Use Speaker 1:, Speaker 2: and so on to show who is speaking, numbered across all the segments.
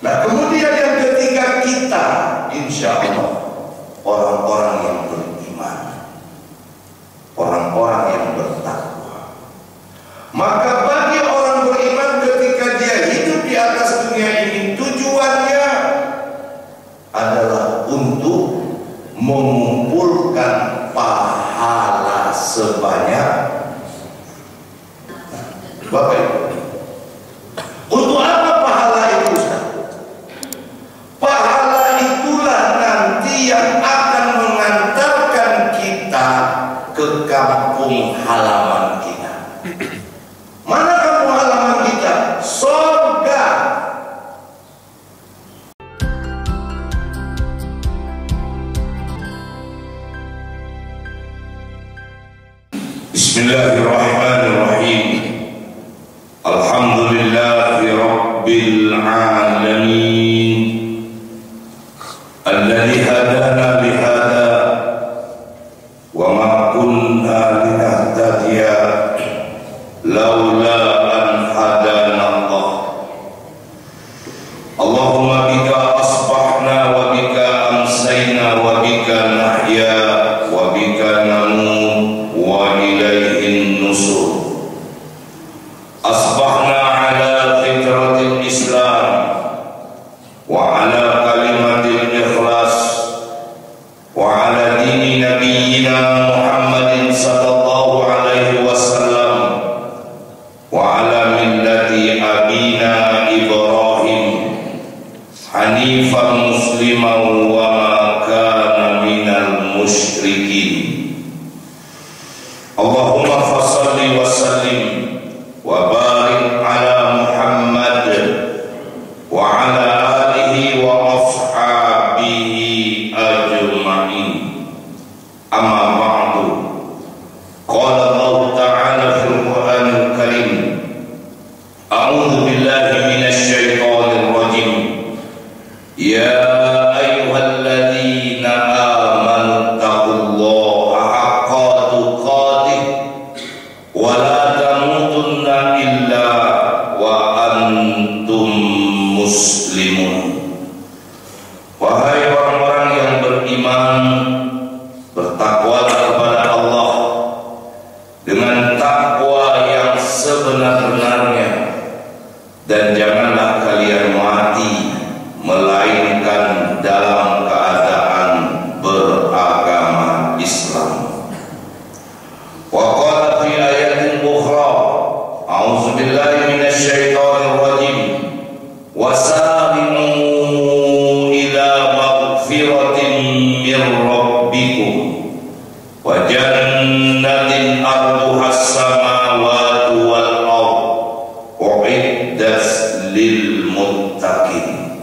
Speaker 1: Nah, kemudian yang ketiga, kita insya Allah orang-orang yang beriman, orang-orang yang bertakwa. Maka bagi orang beriman ketika dia hidup di atas dunia ini, tujuannya adalah untuk mengumpulkan pahala sebanyak. Bapak Ibu, untuk apa pahala itu, Ustaz? Pahala itulah nanti yang akan mengantarkan kita ke kampung halaman kita. Mana kampung halaman kita? Surga. Bismillahirrahmanirrahim. Alhamdulillahi Rabbil Alamin, alladzi hadana lihada wa ma kunna linahtadiya laula an hadana Allah. Allahumma bika asbahna wa bika amsayna wa bika nahya wa bika namut wa ilaihin nusur. Asbahna ala fitratil Islam wa ala kalimatil ikhlas wa ala dini nabiyyina Muhammadin sallallahu alaihi wasallam wa ala millati abina Ibrahim hanifan musliman wa ma kana minal musyrikin. Allahumma fassalli wa sallim wa barik ala Muhammad wa ala alihi wa ashabihi ajma'in. Amma ba'du. Qala Allah ta'ala fil Qur'anil Karim, a'udzu billahi minasy syaithanir rajim. Ya ayyuhalladzina amanu taqullaha haqqa tuqatih wa la tamutunna illa wa antum muslimun. Wahai orang-orang yang beriman, bertakwalah kepada Allah dengan takwa yang sebenar-benarnya, dan janganlah kalian mati melainkan dalam keadaan beragama Islam. Wa qala fi ayatin ukhra, a'udzu billahi minasy syaithanir rajim, wasari'u ila maghfiratin min rabbikum wa jannatin arduhas samawati wal ardh u'iddat lil muttaqin.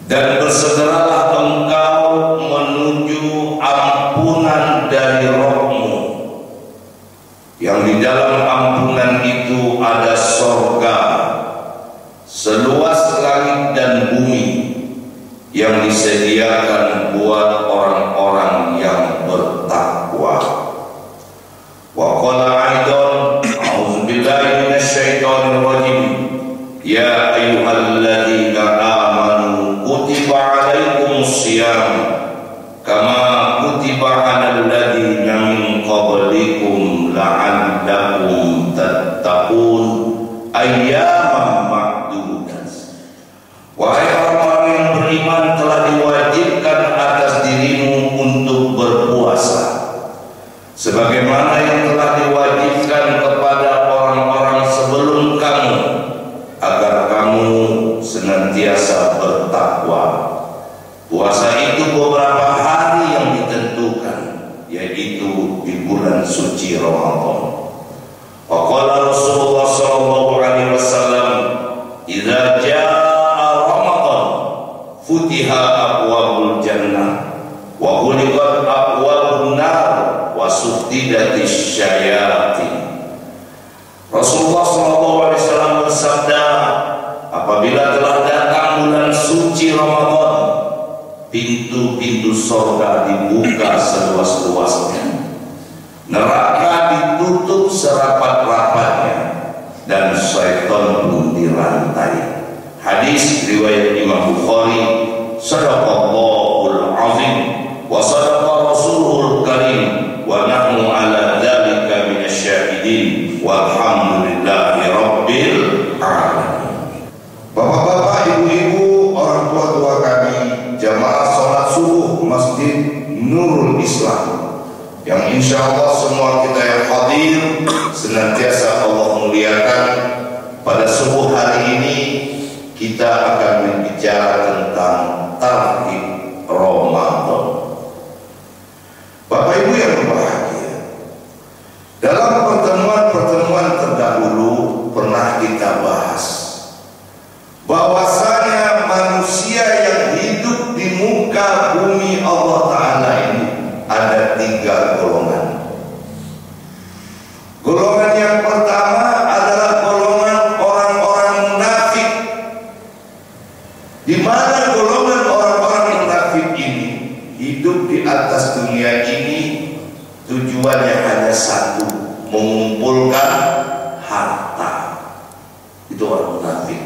Speaker 1: Dan bersegeralah engkau menuju ampunan dari Rabb-Mu, yang di dalam ampunan itu ada surga seluas langit dan bumi yang disediakan buat orang-orang yang bertakwa. Wa qala aidan, a'udzu billahi minasy syaithanir rajim, ya ayyuhalladzina amanu kutiba alaikumus shiyam kama kutiba alal ladzina min qablikum la'allakum tattaqun ayyaman ma'dudat. Wahai orang-orang yang beriman, telah diwajibkan atas dirimu untuk berpuasa sebagaimana yang telah diwajibkan kepada orang-orang sebelum kamu, agar kamu senantiasa bertakwa. Puasa itu beberapa hari yang ditentukan, yaitu di bulan suci Ramadan. Waqala Rasulullah sallallahu alaihi wasallam, idza jaa Ramadan futiha abwabul jannah wa ghuliqat abwabun nar wa suftidatis syayatin. Rasulullah sallallahu alaihi wasallam bersabda, apabila telah datang bulan suci Ramadan, pintu-pintu surga dibuka seluas-luasnya, neraka ditutup serapat-rapatnya, dan syaitan pun dirantai. Hadis riwayat Imam Bukhari, sadaqallahul azim wa sadaqa rasuluhul karim wa nahnu ala dzalika minasyahidin walhamdulillahi rabbil alamin. Bapak-bapak, ibu-ibu, orang tua-tua kami, jamaah salat subuh Masjid Nurul Islam yang insya Allah semua kita yang hadir senantiasa Allah muliakan. Pada subuh hari ini kita akan berbicara tentang tarhib Ramadan. Bapak Ibu yang berbahagia, dalam pertemuan-pertemuan terdahulu pernah kita bahas bahwasanya manusia yang hidup di muka bumi Allah Ta'ala ini ada 3 golongan. Golongan yang pertama adalah golongan orang-orang munafik, di mana golongan orang-orang munafik ini hidup di atas dunia ini tujuannya hanya satu, mengumpulkan harta. Itu orang munafik.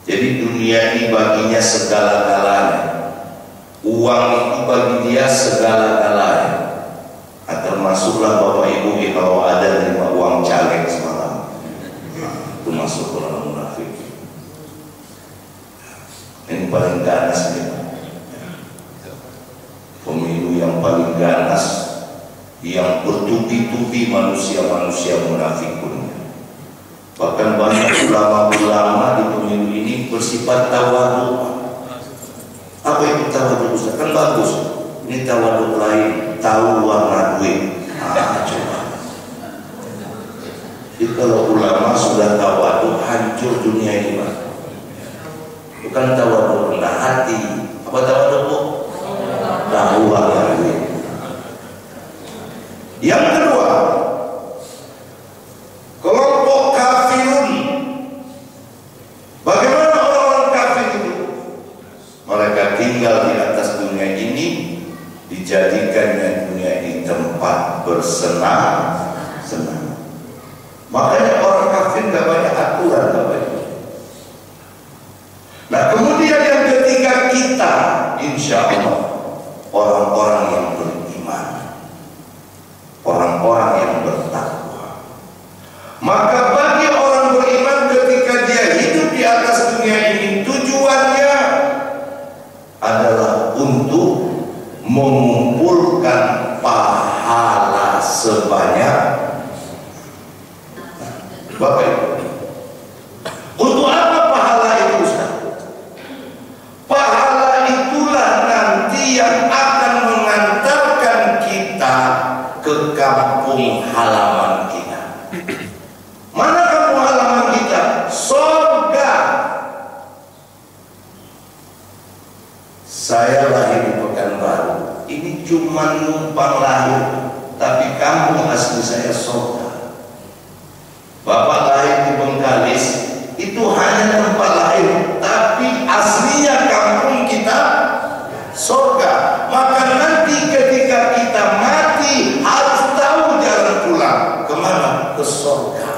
Speaker 1: Jadi dunia ini baginya segala-galanya. Uang itu bagi dia segala-galanya. Termasuklah Bapak Ibu kalau ada terima uang caleg semalam, itu masuk orang munafik. Ini paling ganas ya. Pemilu yang paling ganas, yang bertubi-tubi manusia-manusia munafik pun. Bahkan banyak ulama-ulama di pemilu ini bersifat tawadhu. Apa itu tawadhu Ustaz? Kan bagus. Ini tawadhu lain, tahu warna duit. Coba. Jadi kalau ulama sudah tawadhu, hancur dunia ini, Pak. Bukan tawadhu rendah hati. Apa tawadhu, Bu? Tahu warna duit. Yang kedua, kelompok kafirun. Bagaimana orang-orang kafir itu? Mereka tinggal di atas dunia ini, dijadikannya dunia ini tempat bersenang-senang. Makanya orang kafir gak banyak aturan, Bapak Ibu. Nah, kemudian yang ketiga, kita insya Allah orang-orang yang beriman, orang-orang yang bertakwa. Maka bagi orang beriman ketika dia hidup di atas dunia ini, tujuannya adalah untuk mengumpulkan pahala sebanyak. Bapak Ibu, untuk apa pahala itu, Ustaz? Pahala itulah nanti yang akan mengantarkan kita ke kampung halaman kita. Mana kampung halaman kita? Surga. Saya lahir di Pekanbaru, ini cuma numpang lahir, tapi kampung asli saya surga. Bapak lahir di Bengkalis, itu hanya tempat lahir, tapi aslinya kampung kita surga. Maka nanti ketika kita mati harus tahu jalan pulang kemana? Ke surga.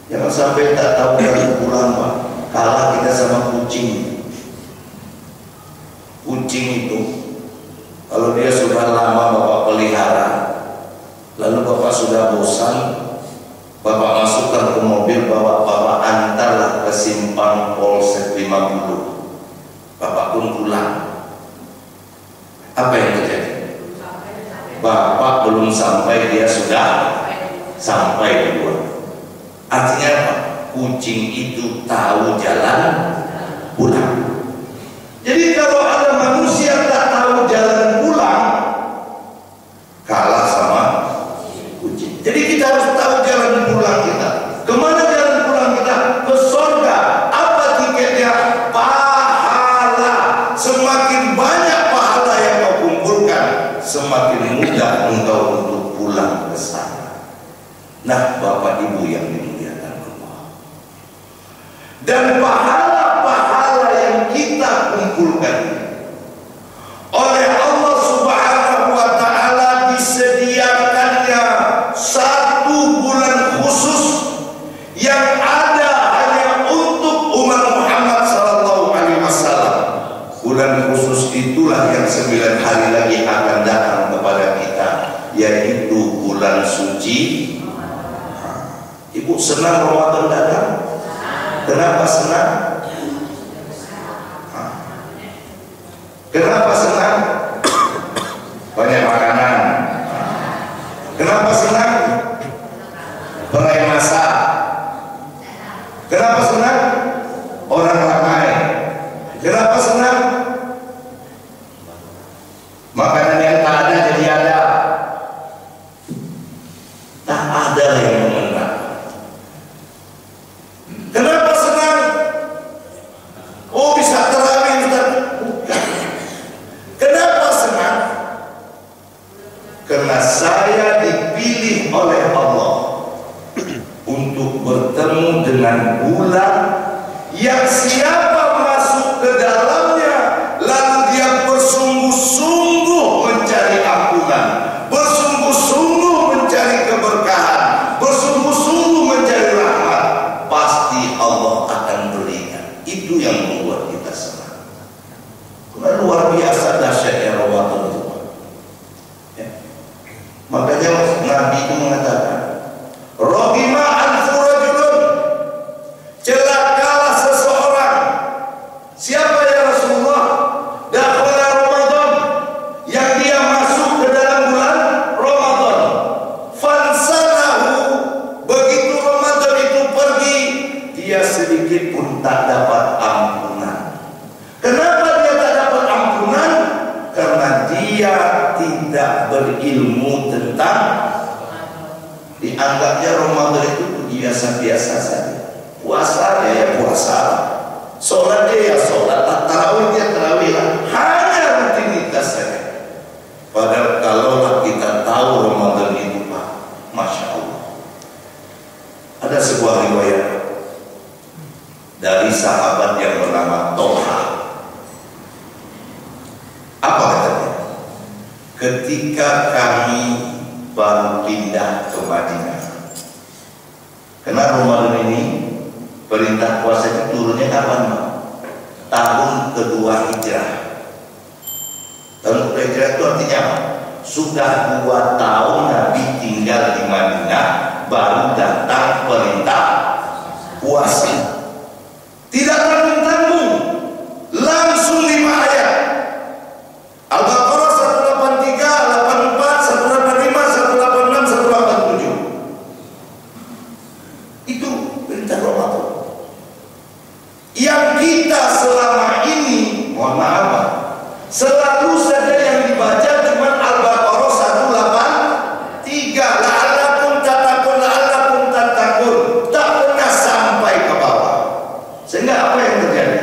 Speaker 1: Jangan sampai tak tahu jalan pulang, Pak. Kalah kita sama kucing. Kucing itu kalau dia sudah lama Bapak pelihara, lalu Bapak sudah bosan, Bapak masukkan ke mobil, Bapak antarlah ke simpang Polsek 50. Bapak pun pulang. Apa yang terjadi? Bapak belum sampai, dia sudah sampai duluan. Artinya apa? Kucing itu tahu jalan pulang. Jadi kalau ada manusia tak tahu jalan pulang, kalah sama kucing. Jadi kita harus tahu jalan pulang kita. Kemana jalan pulang kita? Ke surga. Apa tiketnya? Pahala. Semakin banyak pahala yang kau kumpulkan, semakin mudah engkau untuk pulang ke sana. Nah, Bapak Ibu yang dimuliakan Allah, dan pahala-pahala yang kita kumpulkan oleh Allah Subhanahu wa Ta'ala disediakannya satu bulan khusus yang ada hanya untuk umat Muhammad Bulan khusus itulah yang 9 hari lagi akan datang kepada kita, yaitu bulan suci. Ibu senang Ramadan datang? Kenapa senang? Kenapa senang? Banyak makanan. Kenapa senang? Berai masa. Kenapa senang? Orang ramai. Kenapa senang? Makanan yang tak ada jadi ada. Tak ada yang mengenal. Kenapa senang? Oh, bisa terawih, Ustaz. Bukan. Kenapa senang? Karena saya dipilih oleh Allah untuk bertemu dengan bulan yang siapa masuk ke dalamnya lalu dia bersungguh-sungguh mencari ampunan, bersungguh-sungguh mencari keberkahan, bersungguh-sungguh mencari rahmat, pasti Allah akan berikan. Itu yang membuat kita senang. Luar biasa dahsyatnya Ramadan itu. Ya. Makanya Nabi itu mengatakan, Rohima al-furajulun, celakalah seseorang. Siapa ya Rasulullah? Dakhala Ramadan, yang dia masuk ke dalam bulan Ramadan. Fansalahu, begitu Ramadan itu pergi, dia sedikit pun tak dapat ampunan. Kenapa dia tak dapat ampunan? Karena dia tidak berilmu tentang, dianggapnya Ramadan itu biasa-biasa saja. Puasa ya puasa, sholat ya sholat, tarawih ya tarawih lah, hanya rutinitas saja. Padahal kalaulah kita tahu Ramadan itu, Pak, Masya Allah. Ada sebuah riwayat dari sahabat yang bernama Tolha. Apa katanya? Ketika kami baru pindah ke Madinah, karena Ramadan ini perintah puasa itu turunnya kapan, Pak? Tahun kedua hijrah. Tahun kedua hijrah itu artinya apa? Sudah 2 tahun Nabi tinggal di Madinah, baru datang perintah puasa. Tidak tanggung-tanggung, langsung 5 ayat. Al-Baqarah 183, 84, 185, 186, 187. Itu perintah Ramadan. Yang kita selama ini, mohon maaf, selalu saja yang dibaca cuma Al-Baqarah 183, la'allakum tattaqun, la'allakum tattaqun, tak pernah sampai ke bawah. Sehingga apa yang terjadi?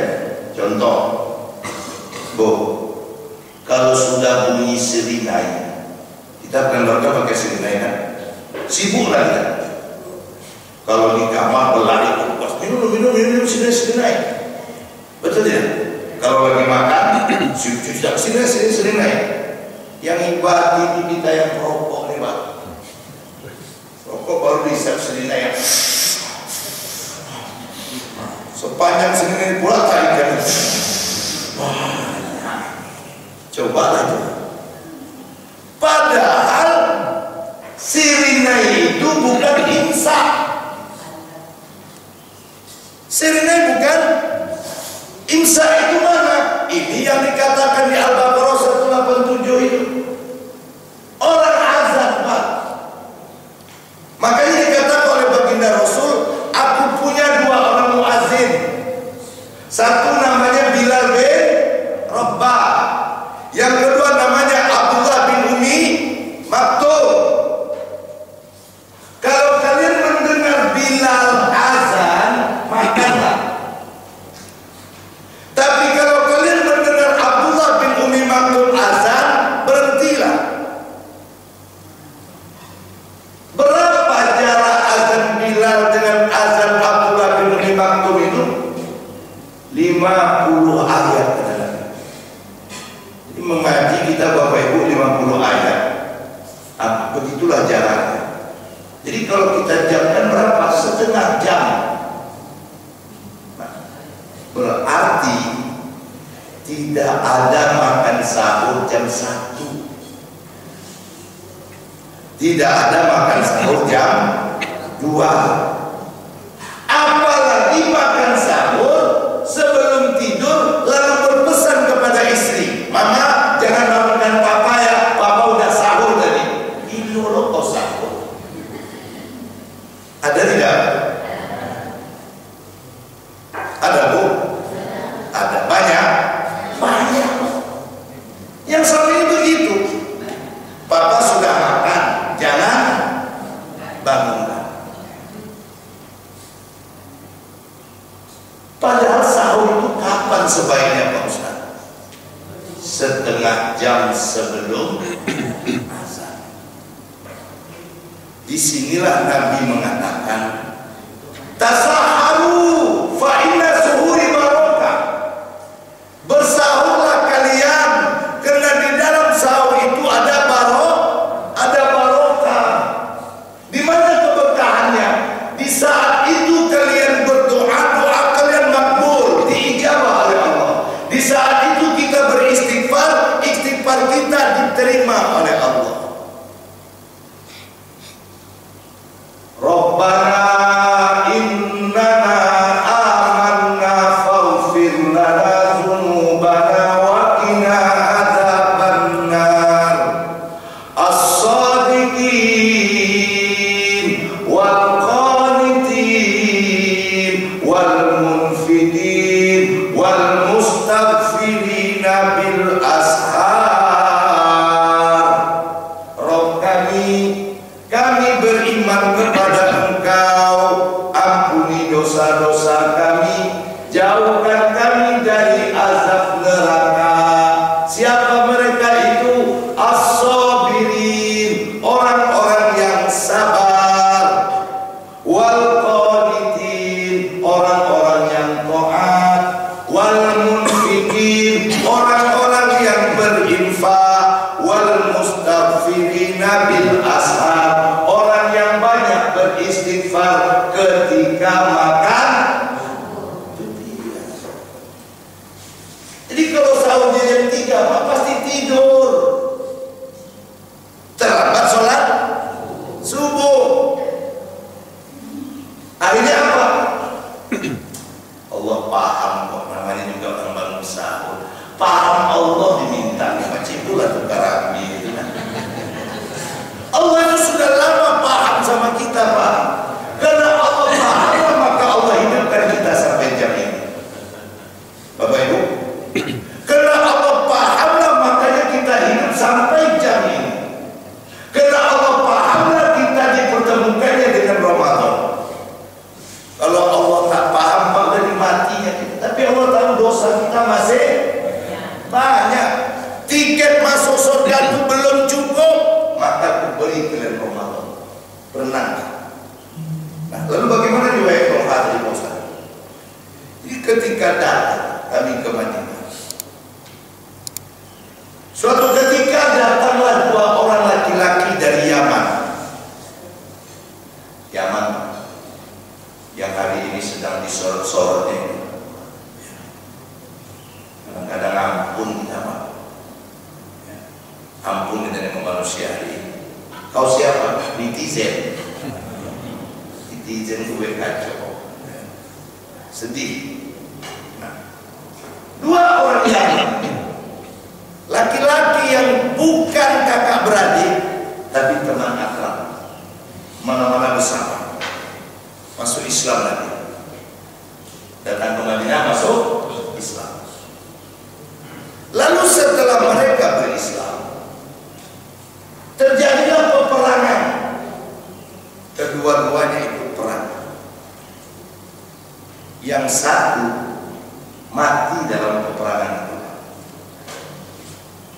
Speaker 1: Contoh, Bu, kalau sudah bunyi sirinai, kita kan baca pakai sirinai kan? Sibuk lah kita. Kalau di kamar berlari, minum sirinai. Betul tidak? Kalau lagi makan, sudah sirinai. Yang ibadah itu kita yang perokok nih, Pak. Rokok baru dihisap sirinai. Sepanjang sirinai pula tarikan. Cobalah itu. Padahal sirinai itu bukan imsak. Sirinai bukan imsak. Itu mana? Ini yang dikatakan di Al-Baqarah 187 itu. Orang azan, Pak. Makanya dikatakan oleh baginda Rasul, aku punya 2 orang muazzin. Satu namanya Bilal bin Rabah, yang kedua namanya Abdullah bin Umi Maktum. Kalau kalian mendengar Bilal azan, makanlah. Tapi kalau kalian mendengar Abdullah bin Umi Maktum azan, berhentilah. Berapa jarak azan Bilal dengan azan Abdullah bin Umi Maktum itu? 50 ayat. Jadi mengaji kita Bapak Ibu 50 ayat. Begitulah jaraknya. Jadi kalau kita jamkan berapa? Setengah jam. Nah, berarti tidak ada makan sahur jam 1. Tidak ada makan sahur jam 2. Apalagi makan sahur sebelum tidur lalu berpesan kepada istri, "Mama, jangan bangunkan papa ya, papa udah sahur tadi." Ini lo kok sahur? Ada tidak? Ada Bu? Ada banyak. Yang selama ini begitu. Papa sudah makan, jangan bangunkan. Padahal sahur itu kapan sebaiknya Pak Ustaz? Setengah jam sebelum azan. Disinilah Nabi mengatakan, "Tasaharu fa inna suhuri barokah." Bersahurlah kalian karena di dalam sahur itu ada barokah. Di mana keberkahannya? Di saat itu kalian berdoa, doa kalian makbul, diijabah oleh Allah. Di saat itu kita beristighfar, istighfar kita diterima oleh Allah. Rabbana innana amanna faghfir lana dzunubana wa qina adzabannar. As-sadiqin wal qanitin wal munfiqin wal mustaghfirina bil ashar. Rabb kami beriman kepada Engkau, ampuni dosa-dosa kami, jauhkan kami dari azab neraka. Siapa mereka itu? As-sabirin, orang-orang yang sabar. Wal qanitin, orang-orang yang taat. Wal munfiqin, orang-orang yang berinfak. Wal mustaghfirina bil ashar, orang yang banyak beristighfar ketika makan. Jadi kalau sahurnya jam 3, Pak pasti tidur. Terlambat sholat subuh. Akhirnya apa? Allah paham kok, namanya juga orang bangun sahur. Paham Allah diminta, macam itulah tukar gitu kan. Allah itu sudah lama paham sama kita, Pak. Karena Allah paham, maka Allah hidupkan kita sampai jam ini. Bapak Ibu, karena Allah pahamlah makanya kita hidup sampai jam ini. Karena Allah pahamlah kita dipertemukannya dengan Ramadan. Kalau Allah tak paham, Pak, dari matinya kita. Tapi Allah tahu dosa kita masih banyak. Tiket masuk surga itu belum cukup, maka beri kalian Ramadan. Renang. Nah, lalu bagaimana riwayat Al-Hadri Ustaz? Jadi ketika datang kami ke Madinah, suatu ketika datanglah 2 orang laki-laki dari Yaman. Yaman yang hari ini sedang disorot-sorotnya. Kadang-kadang ampun kita, Pak. Ampun dengan manusia ini. Kau siapa? Netizen. Netizen gue kacau. Sedih. Nah, 2 orang yang laki-laki yang bukan kakak beradik, tapi teman akrab, mana-mana bersama, masuk Islam lagi. Datang ke Madinah, masuk Islam. Lalu setelah mereka berislam, terjadilah peperangan. Kedua-duanya ikut perang. Yang satu mati dalam peperangan itu.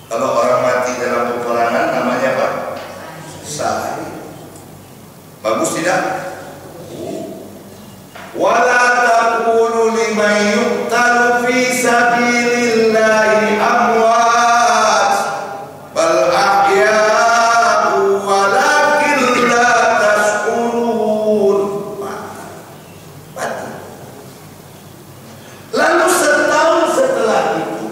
Speaker 1: Kalau orang mati dalam peperangan namanya apa? Syahid. Bagus tidak? Wala taqulu liman yuqtalu fi sabilillahi amwat bal ahya'u walakin la tash'urun. Mati. Lalu setahun setelah itu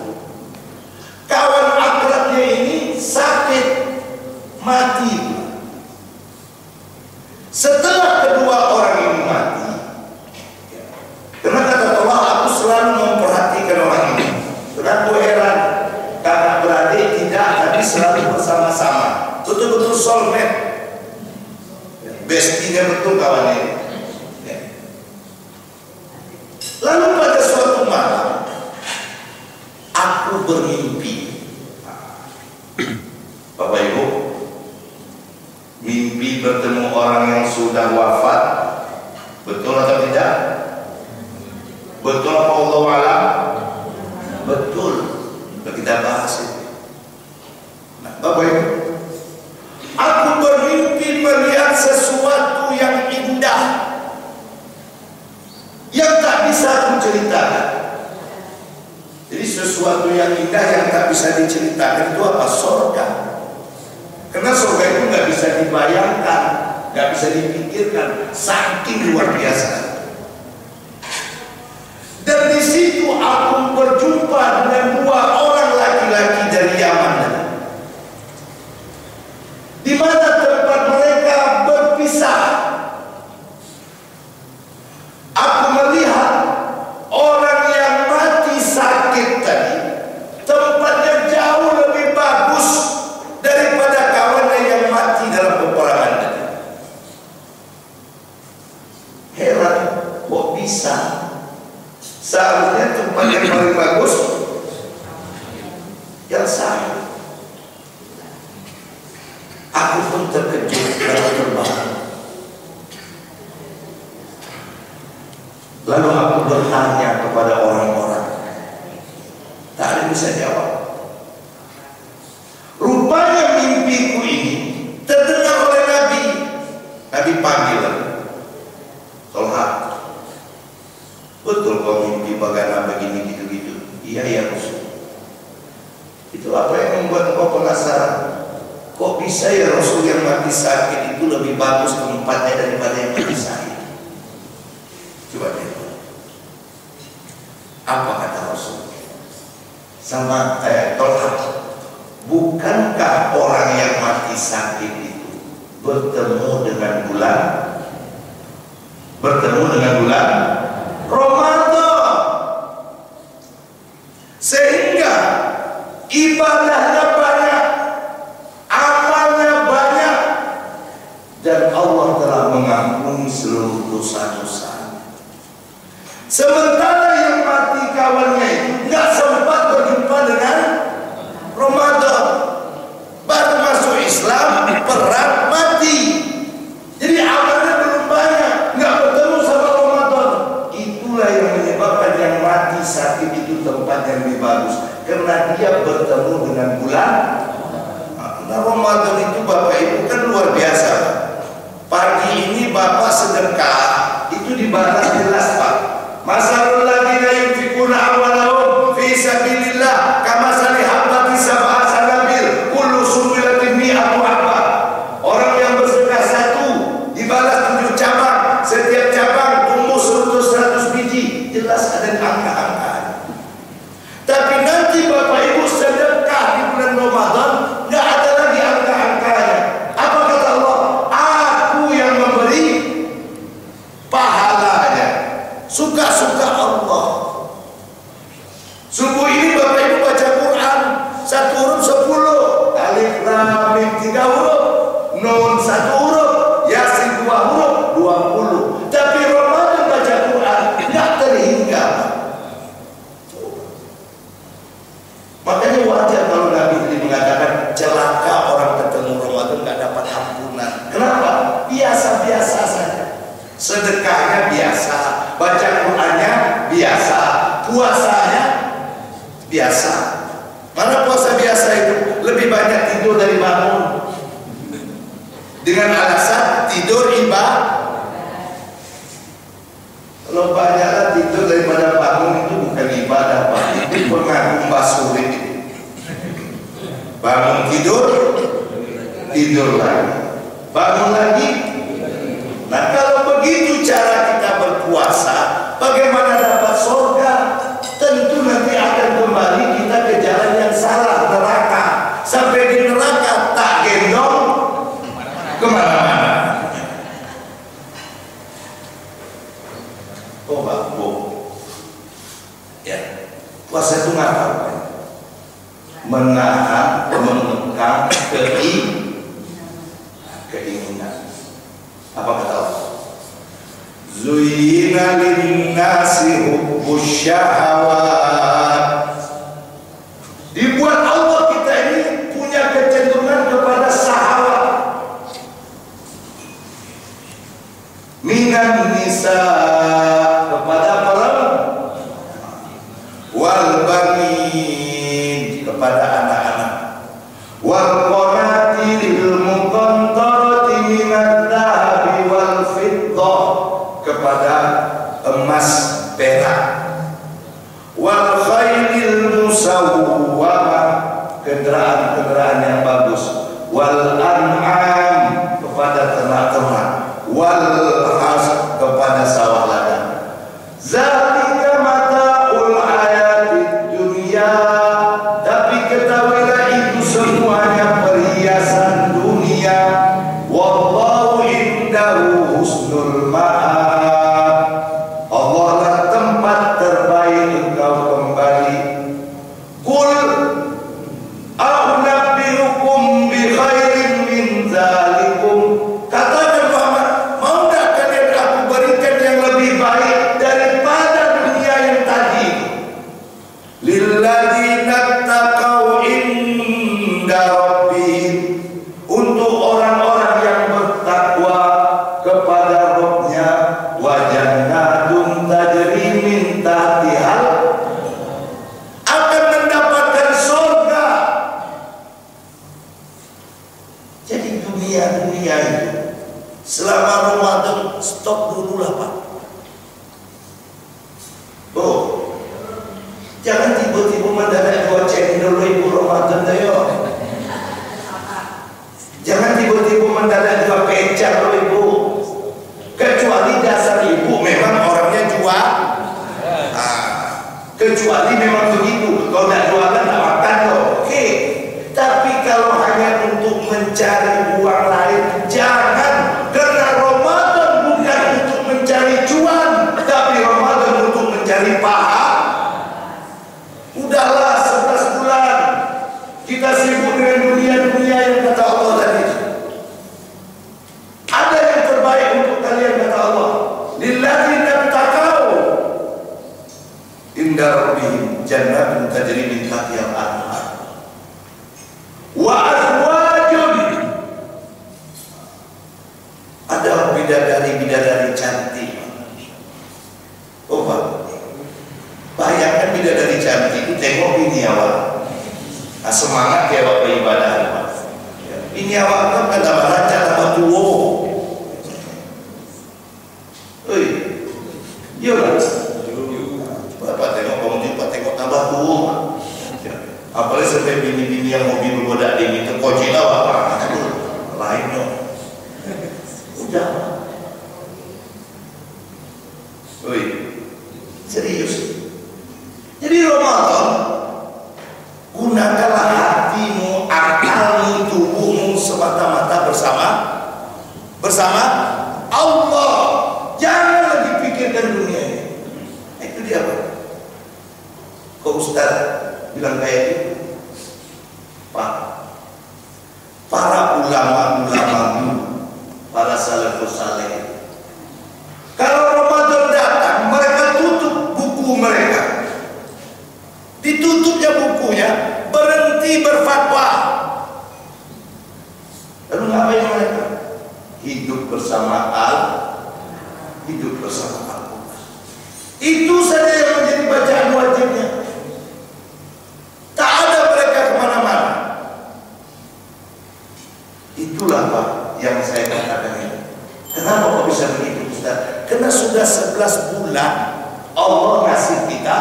Speaker 1: soulmate, bestinya betul kawan ini. Lalu pada suatu malam aku bermimpi. Bapak Ibu, mimpi bertemu orang yang sudah wafat, betul atau tidak? Betul apa Allah alam? Betul. Kita bahas itu. Nah, Bapak Ibu, aku bermimpi melihat sesuatu yang indah yang tak bisa aku ceritakan. Jadi sesuatu yang indah yang tak bisa diceritakan itu apa? Surga. Karena surga itu nggak bisa dibayangkan, nggak bisa dipikirkan, saking luar biasa. Dan di situ aku berjumpa dengan dua orang laki-laki dari Yaman, di mana tempat mereka berpisah. Aku melihat orang yang mati sakit tadi tempatnya jauh lebih bagus daripada kawannya yang mati dalam peperangan tadi. Heran, kok bisa? Seharusnya tempat yang paling bagus yang sama. Aku pun terkejut lalu terbang. Lalu aku bertanya kepada orang-orang, tak ada yang bisa jawab. Rupanya mimpiku ini terdengar oleh Nabi. Nabi panggil, Tolha, betul kau mimpi bagaimana begini gitu-gitu? Iya ya Rasul. Itu apa yang membuat kau penasaran? Kok bisa ya Rasul yang mati sakit itu lebih bagus tempatnya daripada yang mati sakit? Coba lihat. Apa kata Rasul? Sama Tolha, bukankah orang yang mati sakit itu bertemu dengan bulan? Bertemu dengan bulan Ramadan, sehingga ibadahnya banyak, amalnya banyak, dan Allah telah mengampuni seluruh dosa-dosa. Sementara yang mati kawannya itu nggak sempat berjumpa dengan Ramadan, baru masuk Islam, perang, mati. Jadi amalnya belum banyak, nggak bertemu sama Ramadan. Itulah yang menyebabkan yang mati sakit itu tempat yang lebih bagus, karena dia bertemu dengan bulan. Nah, Ramadan itu Bapak Ibu kan luar biasa. Pagi ini Bapak sedekah, itu dibalas jelas Pak. Masalul ladzina yunfikuna amwalahum fi sabilillah kamasali habbatin sab'a sanabil kullu sunbilatin mi'atu habba. Orang yang bersedekah satu dibalas 7 cabang, setiap cabang tumbuh 100 biji. Jelas ada angka-angka. Tapi nanti Bapak Ibu sedekah di bulan Ramadan nggak ada lagi angka-angkanya. Apa kata Allah? Aku yang memberi pahalanya. Suka-suka Allah. Subuh ini Bapak Ibu baca Quran 1 huruf 10, alif lam mim 3 huruf, nun 1 huruf, yasin 2 huruf, 20. Tapi Ramadan baca Quran nggak terhingga. Makanya wajar kalau Nabi tadi mengatakan celaka orang ketemu Ramadan nggak dapat ampunan. Kenapa? Biasa-biasa saja. Sedekahnya biasa, baca Qurannya biasa, puasanya biasa. Mana puasa biasa itu? Lebih banyak tidur dari bangun, dengan alasan tidur ibadah. Kalau banyaklah tidur daripada bangun itu bukan ibadah Pak, itu pengagum basurit. Bangun tidur, tidur lagi, bangun lagi. Nah kalau begitu cara kita berpuasa, bagaimana dapat surga? Tentu nanti akan kembali kita ke jalan yang salah, neraka. Sampai di neraka tak gendong kemana-mana. Oh Bu, ya puasa itu ngapain? Menahan, mengekang keinginan. Apa kata Allah? Zuyyina lin-nasi hubbus syahawat. Dibuat Allah kita ini punya kecenderungan kepada syahwat. Minan nisa, kepada perempuan, wal banin, kepada anak-anak, wal qanatiril muqantarati minadh dhahabi wal fiddah, kepada emas perak, wal khailil musawwamah, kendaraan-kendaraan yang bagus, wal an'am, kepada ternak-ternak, wal has, kepada sawah ladang. Zalika mata'ul hayatid dunya, tapi ketahuilah itu semuanya perhiasan dunia. Wallahu indahu husnul ma'ab, Allah lah tempat terbaik engkau kembali. Qul a'unabbi'ukum bi khairin min zalikum, katakan Muhammad, mau tak kalian aku berikan yang lebih baik daripada dunia yang tadi? Lilladzina taqaw inda rabbihim, untuk orang-orang yang bertakwa kepada Rabbnya, wa jannatun tajri min tahtihal, akan mendapatkan surga. Jadi dunia itu selama Ramadan stop dulu lah Pak. Oh, jangan tiba-tiba mendadak goceng dulu ibu Ramadan tayo. Jangan tiba-tiba mendadak juga pecah dulu ibu. Kecuali dasar ibu memang orangnya jual. Kecuali memang begitu. Kalau tidak jualan tak makan loh. Oke. Tapi kalau hanya untuk mencari uang lain, jangan. Karena Ramadan bukan untuk mencari cuan, tapi Ramadan untuk mencari pahala. Udahlah 11 bulan kita sibuk dengan dunia-dunia yang kata Allah tadi. Ada yang terbaik untuk kalian kata Allah. Lilladzina taqaw inda rabbihim jannatun tajri min tahtihal anhar wa azwajun, ada bidadari-bidadari cantik. Oh Pak, bayangkan bidadari cantik itu tengok ini awak. Semangat ya Pak beribadah Pak. Ini awak kan kata baca tambah tua. Oi, yolah. Bapak tengok bangun Pak tengok tambah tua. Apalagi sampai bini-bini yang mobil bodak dingin itu kocil awak. Lain dong. Udah. Oi, serius. Jadi Ramadan, gunakanlah hatimu, akalmu, tubuhmu semata-mata bersama Allah. Jangan lagi pikirkan dunia ini. Itu dia Pak. Kok Ustaz bilang kayak gitu? Pak, para ulama dulu, para salafus saleh, kalau Ramadan datang, mereka tutup buku mereka. Ditutupnya bukunya, berhenti berfatwa. Lalu ngapain mereka? Hidup bersama hidup bersama Allah. Itu saja yang menjadi bacaan wajibnya. Tak ada mereka kemana-mana. Itulah Pak yang saya katakan ini. Kenapa kok bisa begitu Ustaz? Karena sudah 11 bulan Allah ngasih kita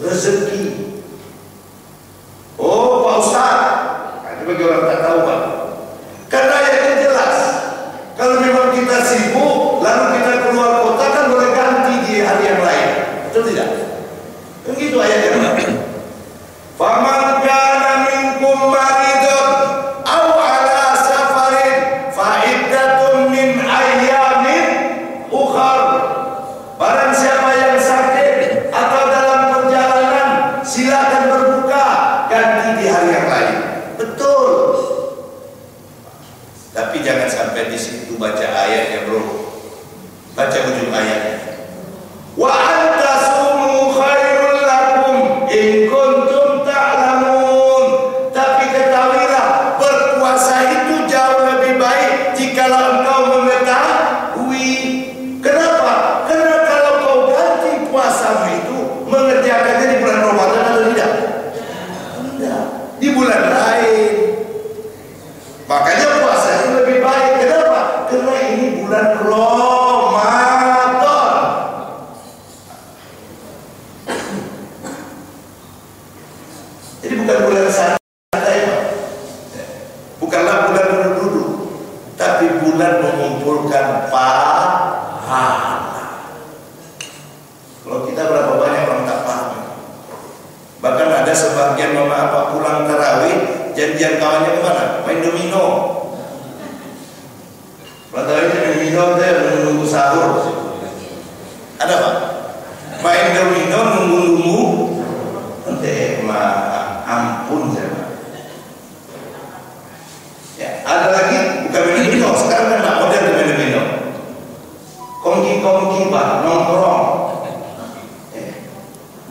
Speaker 1: rezeki. Oh Pak Ustaz, itu bagi orang tak tahu Pak. Karena yang jelas, kalau memang kita sibuk, lalu kita keluar kota kan boleh ganti di hari yang lain. Betul tidak? Begitu ayatnya. Faman kana minkum maridun aw ala safarin fa iddatun min ayyamin ukhar. Barang siapa yang sakit atau dalam perjalanan, silakan berbuka, ganti di hari yang lain. Betul. Itu baca ayatnya bro, baca ujung ayatnya. Wa antasumu khairul lakum in kuntum ta'lamun. Tapi ketahuilah, berpuasa itu jauh lebih baik jikalau engkau mengetahui. Kenapa? Karena kalau kau ganti puasamu itu mengerjakannya di bulan Ramadan atau tidak? Tidak, di bulan lain. Makanya puasa itu lebih baik. Kenapa? Karena ini bulan Ramadan. Jadi bukan bulan santai, Pak. Bukanlah bulan duduk-duduk, tapi bulan mengumpulkan pahala. Kalau kita berapa banyak orang tak paham. Bahkan ada sebagian mama apa pulang tarawih, janjian kawannya kemana? Main domino. Pulang tarawih main domino, dia menunggu sahur. Ada Pak? Main domino nunggu-nunggu. Nanti ampun saya. Ya, ada lagi bukan main domino, sekarang kan tak modern main domino. Kongki-kongki Pak, nongkrong.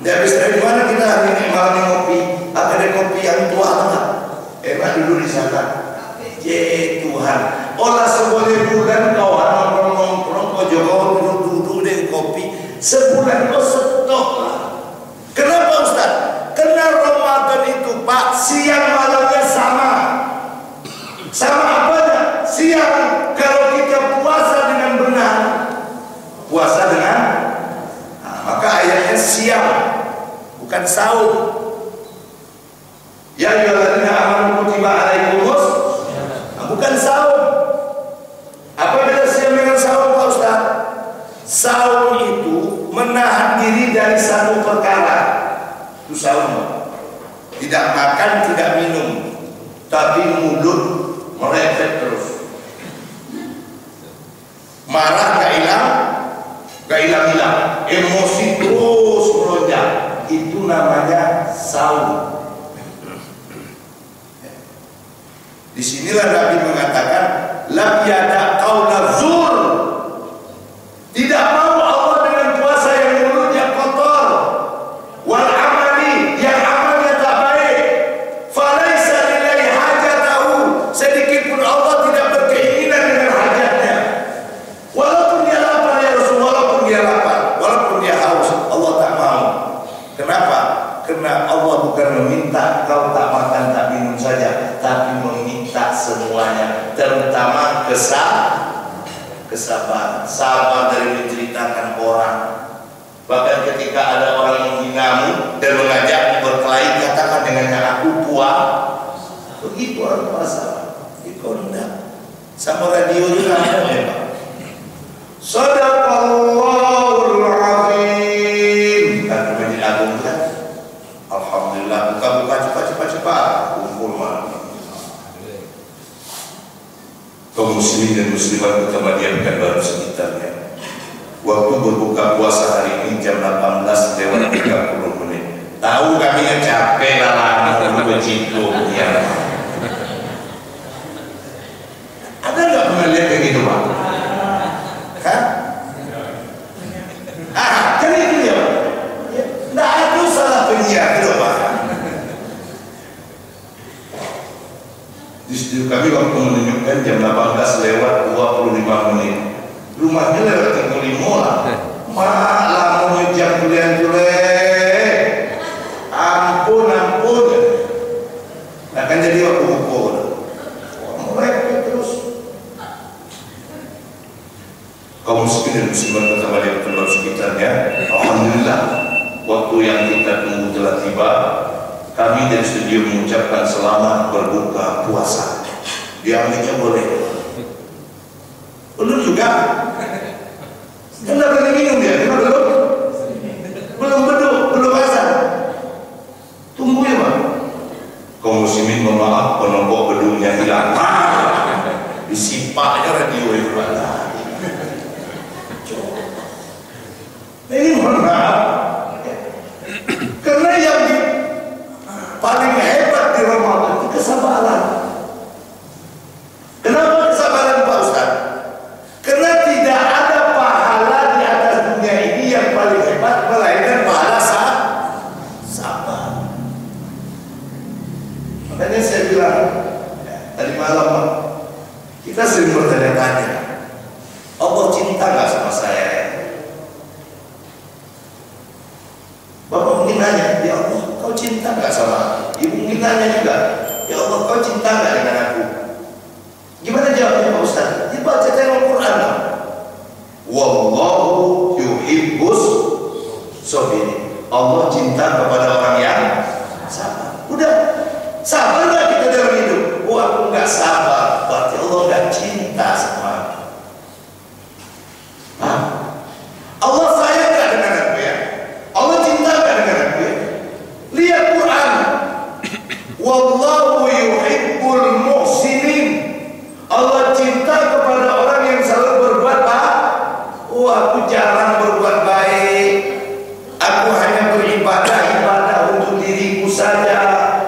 Speaker 1: Dia habis dari mana kita hari ini malam ngopi? Ada kopi yang tua enggak? Enak dulu di sana. Ya Tuhan, olah seboleh bulan kau nongkrong-nongkrong, kau jogo duduk-duduk dengan kopi. Sebulan kau stok lah. Kenapa Ustaz? Karena Ramadan itu Pak, siang malamnya sama. Sama apanya? Siang kalau kita puasa dengan benar, puasa dengan maka ayatnya siang, bukan sahur. Ya ayyuhalladzina amanu kutiba alaikumus, bukan sahur. Apa beda siang dengan sahur Pak Ustaz? Sahur itu menahan diri dari satu perkara. Itu sahur. Tidak makan, tidak minum, tapi mulut merepet terus. Marah gak hilang, gak hilang-hilang, emosi terus melonjak. Itu namanya sahur. Disinilah Nabi mengatakan, lam yada qaula zur. Tidak mau Allah dengan puasa yang mulutnya kotor, wal amali yang amalnya tak baik. Falaisa lillahi hajatahu. Sedikit pun Allah tidak berkeinginan dengan hajatnya. Walaupun dia lapar ya Rasul, walaupun dia lapar, walaupun dia haus, Allah tak mau. Kenapa? Karena Allah bukan meminta kau tak makan tak minum saja, tapi meminta semuanya, terutama kesabaran, sabar dari menceritakan orang. Bahkan ketika ada orang menghinamu dan mengajakmu berkelahi, katakan dengannya aku puas. Begitu orang puasa. Itu enggak. Sama radio juga ada ya Pak. Sadaqallahul azim. Kata Masjid Agung kan. Alhamdulillah, buka cepat kumpul malam. Kaum muslimin dan muslimat utama diamkan baru sekitarnya. Waktu berbuka puasa hari ini jam 18 lewat 30 menit. Tahu kami yang capek lah lama begitu ya. Ada nggak pernah lihat kayak gitu Pak? Kan? Kan itu ya Pak. Nggak ada salah penyiar itu Pak. Di studio kami waktu menunjukkan jam 18 lewat 25 menit. Rumahnya lewat 35 lah. Malah mau jam kuliah-kuliah. Ampun. Nah kan jadi waktu ukur. Mulai terus. Kaum muslimin dan muslimat pertama di tempat sekitarnya, alhamdulillah waktu yang kita tunggu telah tiba. Kami dari studio mengucapkan selamat berbuka puasa. Diambilnya boleh. Belum juga. Kan tidak boleh minum ya, kenapa belum beduk, belum azan. Tunggu ya Pak. Kaum muslimin mohon maaf, penombok bedungnya hilang. Disipaknya radio itu Pak. Ini mohon maaf. Karena yang paling hebat di Ramadan itu kesabaran. Kenapa kesabaran Pak Ustaz? sering bertanya-tanya, Allah cinta nggak sama saya? Bapak mungkin nanya, ya Allah, kau cinta nggak sama aku? Ibu mungkin nanya juga, ya Allah, kau cinta nggak dengan aku? Gimana jawabnya Pak Ustaz? Dibaca dalam Quran. Wallahu yuhibbus sabirin. Allah cinta kepada orang yang sabar. Udah, sabar nggak kita dalam hidup? Oh, aku nggak sabar, berarti Allah nggak cinta sama aku. Allah sayang nggak dengan aku ya? Allah cinta nggak dengan aku ya? Lihat Quran. Wallahu yuhibbul muhsinin. Allah cinta kepada orang yang selalu berbuat baik. Oh, aku jarang berbuat baik. Aku hanya beribadah untuk diriku saja.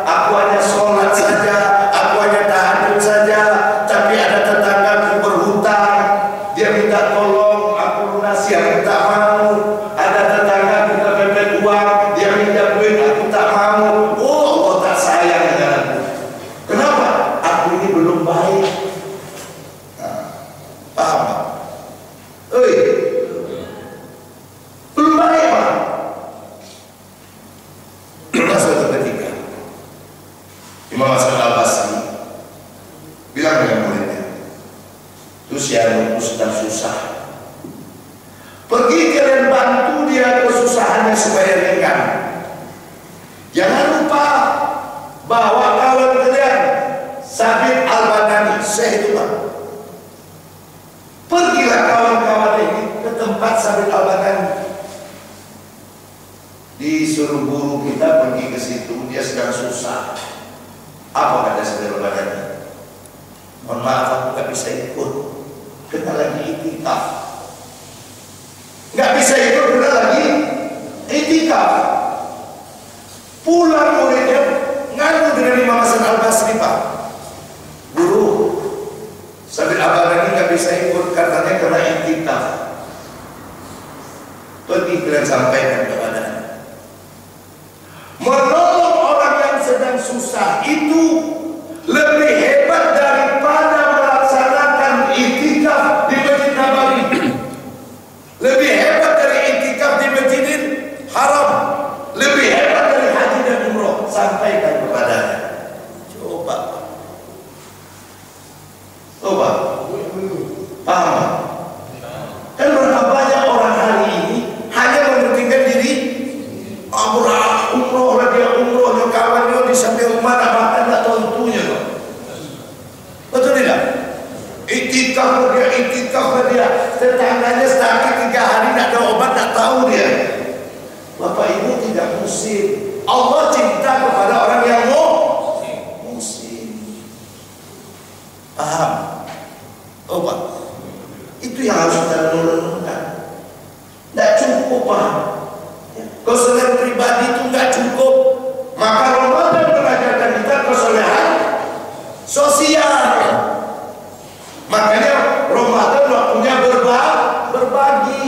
Speaker 1: Aku hanya sholat saja. Aku hanya tahajud saja. Tapi ada tetanggaku berhutang, dia minta tolong, aku lunasi, aku tak mau. Ada tetanggaku kepepet uang, dia minta duit, aku tak mau. Oh, Allah tak sayang dengan aku. Kenapa? Aku ini belum baik. Paham Pak? Belum baik Pak. Pernah suatu ketika Imam Hasan Al-Basri bilang dengan muridnya, itu si anakku sedang susah, pergi kalian bantu dia kesusahannya supaya ringan. Jangan lupa bahwa kawan kalian Sabit Al-Banani, Syekh itu Pak. Pergilah kawan-kawan ini ke tempat Sabit Al-Banani. Disuruh guru kita pergi ke situ, dia sedang susah. Apa kata Sabit Al-Banani? Mohon maaf, aku gak bisa ikut, kena lagi itikaf. Gak bisa ikut, kena lagi itikaf. Pulang muridnya ngadu dengan Imam Hasan Al-Basri, Pak. Guru, Sabit Al-Banani gak bisa ikut, katanya kena itikaf. Pergi kalian sampaikan kepadanya, menolong orang yang sedang susah itu lebih hebat daripada melaksanakan itikaf di Masjid Nabawi. Lebih hebat dari itikaf di Masjidil Haram. Lebih hebat dari haji dan umroh. Sampaikan kepadanya. Coba. Paham? Kan berapa banyak orang hari ini hanya mementingkan diri. Umroh dia kawannya di samping rumah, tak makan, tak tahu tentunya. Betul tidak? Itikaf dia, tetangganya sakit 3 hari tak ada obat, tak tahu dia. Bapak Ibu tidak musim. Allah cinta kepada orang yang musim. Paham? Pak, itu yang harus kita renungkan. Tidak cukup Pak. Kesolehan pribadi itu nggak cukup. Maka Ramadan mengajarkan kita kesolehan sosial. Makanya Ramadan waktunya berbagi.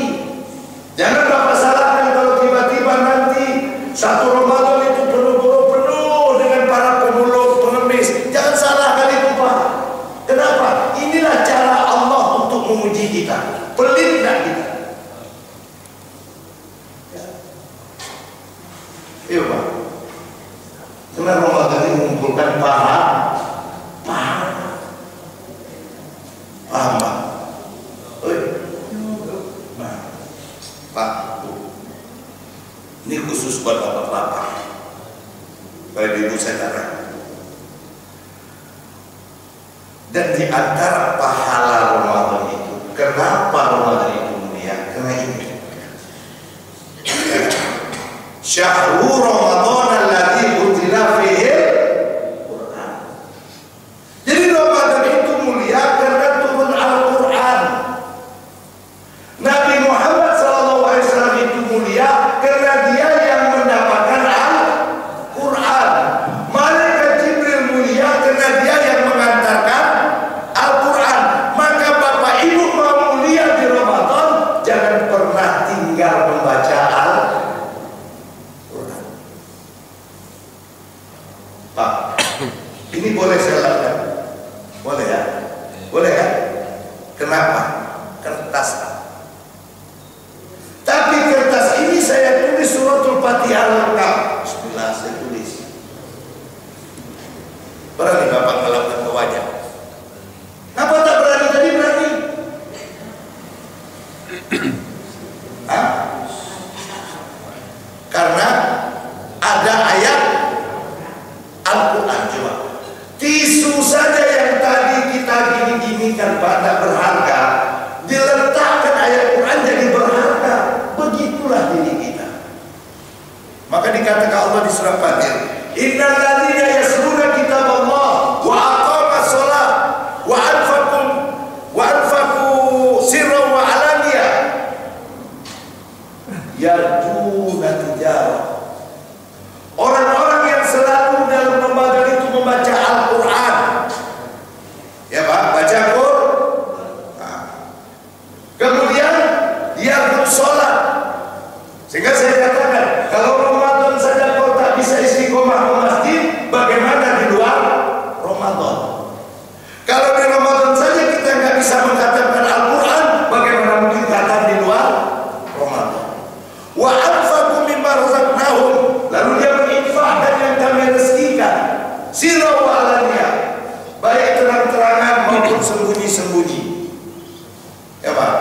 Speaker 1: Jangan Bapak salahkan kalau tiba-tiba nanti satu Ramadan itu penuh dengan para pemulung, pengemis. Jangan salahkan itu Pak. Kenapa? Inilah cara Allah untuk menguji kita. Pelit nggak kita? Iya Pak. Karena Ramadan ini mengumpulkan paham Pak. Nah, Pak, ini khusus buat bapak-bapak. Bapak ibu saya katakan. Dan di antara pahala Ramadan itu, kenapa Ramadan itu mulia? Karena ini. Syahrul Ramadan alladzi unzila fihi Al-Qur'an. Jadi Ramadan itu mulia karena turun Al-Qur'an. Nabi Muhammad SAW itu mulia karena dia yang mendapatkan Al-Qur'an. Malaikat Jibril mulia karena dia yang mengantarkan Al-Qur'an. Maka Bapak Ibu mau mulia di Ramadan, jangan pernah tinggal membaca Al-Qur'an. karena ada ayat Al-Quran. Coba tisu saja yang tadi kita gini-ginikan pada berharga, diletakkan ayat Quran jadi berharga. Begitulah diri kita. Maka dikatakan Allah di surah Fatir, innal ladzina yasluna kitaballah wa aqamas shalah wa anfaqu sirran wa alaniyah yarjuna tijarah. Orang-orang yang selalu dalam Ramadan itu membaca Al-Quran, ya Pak, baca Quran, kemudian dia sholat. Sehingga saya katakan, kalau Ramadan saja kau tak bisa istiqomah ke masjid, bagaimana di luar Ramadan? Kalau di Ramadan saja kita nggak bisa mengkhatamkan Al-Quran, bagaimana mungkin khatam di luar Ramadan? Wa anfaqu mimma razaqnahum, lalu dia menginfakkan yang kami rezekikan, sirran wa alaniyah, baik terang-terangan maupun sembunyi-sembunyi. Ya Pak,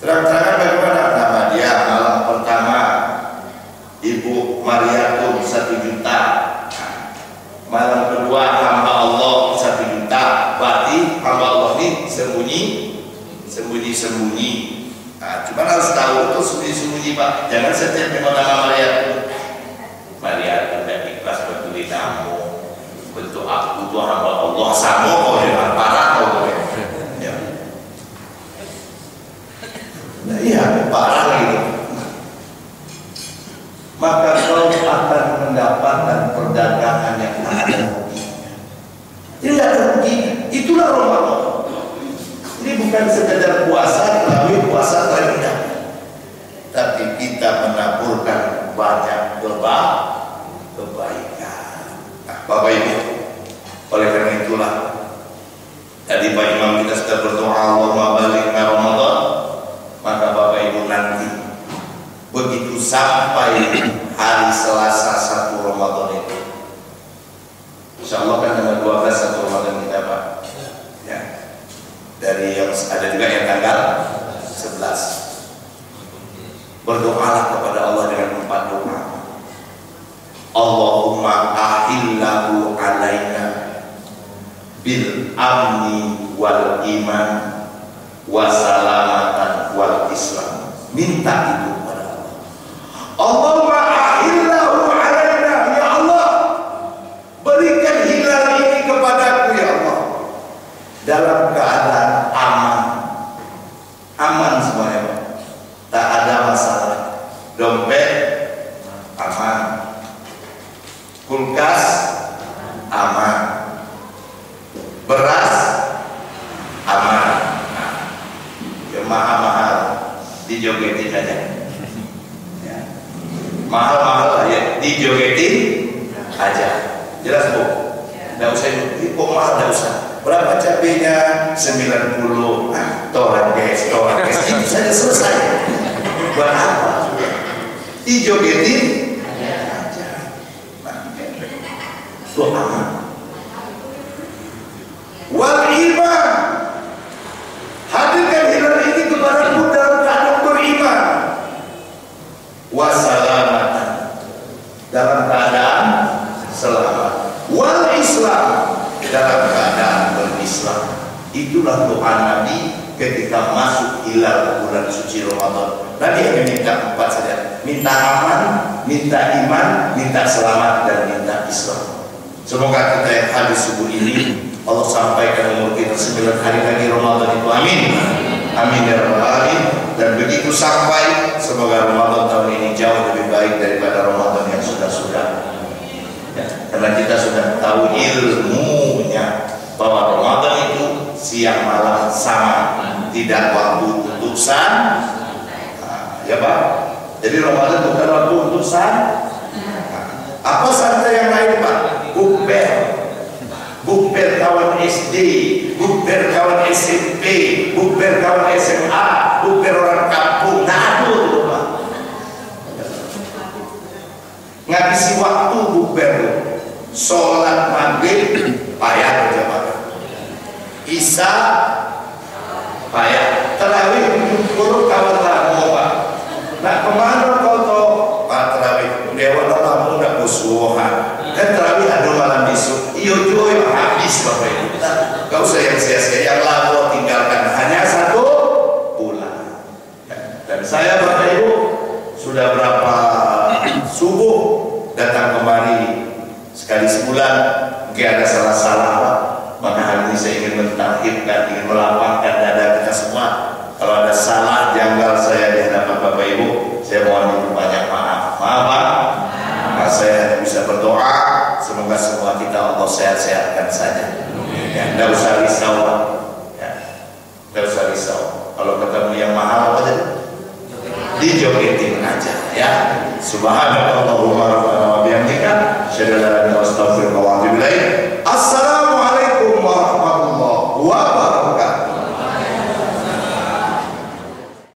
Speaker 1: terang-terangan bagaimana? Nama dia malam pertama Ibu Mariatul 1 juta, malam kedua hamba Allah 1 juta. Berarti hamba Allah ini sembunyi-sembunyi. Nah, cuma harus tahu itu sembunyi-sembunyi Pak. Jangan setiap memang nama Mariatul dan ikhlas betulin namu, bentuk aku tuh hamba Allah sama kau dengan parah kau ya. Nah iya parah gitu. Maka kau akan mendapatkan perdagangan yang tak ada ruginya. Tidak ada ruginya. Itulah Ramadan. Ini bukan sekedar puasa, tapi puasa terendah, tapi kita menaburkan banyak kebaikan. Nah, Bapak Ibu, oleh karena itulah tadi Pak Imam kita sudah berdoa Allahumma balighna Ramadan. Maka Bapak Ibu nanti begitu sampai hari Selasa 1 Ramadan itu, insya Allah kan tanggal 12 1 Ramadan kita Pak ya. Dari yang ada juga yang tanggal 11. Berdoalah kepada Allah dengan 4 doa. Allahumma ahillahu alaina bil amni wal iman wa salamatan wal islam. Minta itu kepada Allah. Allahumma ahillahu alaina, ya Allah, berikan hilal ini kepadaku ya Allah dalam keadaan aman semuanya Pak. Tak ada masalah. Dompet aman, kulkas aman, beras aman. Ya mahal-mahal dijogetin aja ya. Mahal-mahal lah ya, dijogetin aja. Jelas Bu? Nggak usah kok mahal, nggak usah. Berapa cabenya? 90. Toran guys, itu saja selesai. Buat apa? Dijogetin aja. Itu aman. Wal iman, hadirkan hilal ini kepadaku dalam keadaan beriman. Wassalamatan, dalam keadaan selamat. Wal Islam, dalam keadaan berislam. Itulah doa Nabi ketika masuk hilal bulan suci Ramadan. Nabi hanya minta 4 saja, minta aman, minta iman, minta selamat, dan minta Islam. Semoga kita yang hadir subuh ini Allah sampaikan umur kita 9 hari lagi Ramadan itu, amin, amin ya rabbal alamin. Dan begitu sampai, semoga Ramadan tahun ini jauh lebih baik daripada Ramadan yang sudah-sudah ya, karena kita sudah tahu ilmunya bahwa Ramadan itu siang malam sama, tidak waktu untuk ya Pak. Jadi Ramadan bukan waktu untuk apa santai yang lain Pak? Bukber kawan SD, bukber kawan SMP, bukber kawan SMA, bukber orang kampung. Nah aduh Pak, ngabisi waktu bukber. Sholat maghrib payah berjamaah, isya payah, tarawih kurung kawan lamu Pak. Nah kemana kau toh Pak? bulan mungkin ada salah-salah Pak, maka hari ini saya ingin mentauhidkan, ingin melapangkan dada kita semua. Kalau ada salah janggal saya di hadapan Bapak Ibu, saya mohon banyak maaf. Maaf Pak. Maka saya hanya bisa berdoa semoga semua kita Allah sehat-sehatkan saja. Ya, tidak usah risau Pak. Ya, tidak usah risau. Kalau ketemu yang mahal apa tadi? Dijogetin aja ya. Subhanallahumma rabbana wa bihamdika, asyhadu an la ilaha illa anta, astaghfiruka wa atubu ilaik.